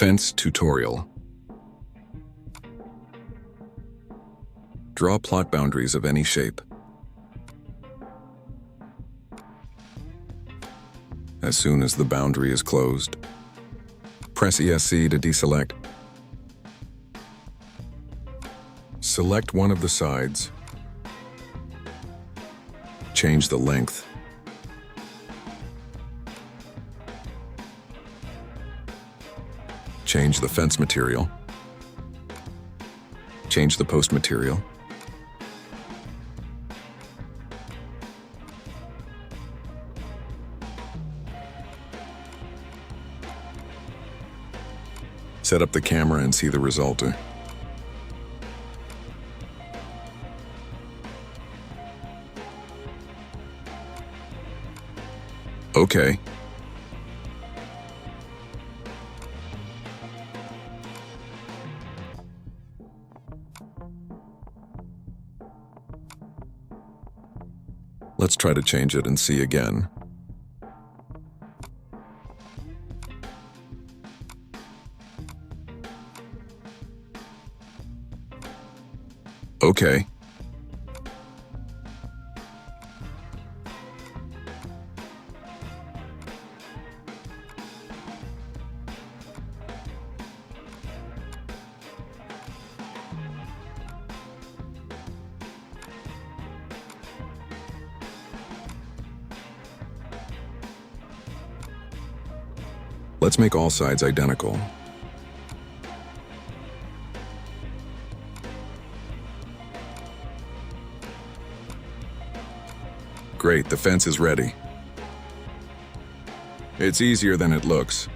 Fence tutorial. Draw plot boundaries of any shape. As soon as the boundary is closed, press ESC to deselect. Select one of the sides. Change the length. Change the fence material. Change the post material. Set up the camera and see the result. Okay. Let's try to change it and see again. Okay. Let's make all sides identical. Great, the fence is ready. It's easier than it looks.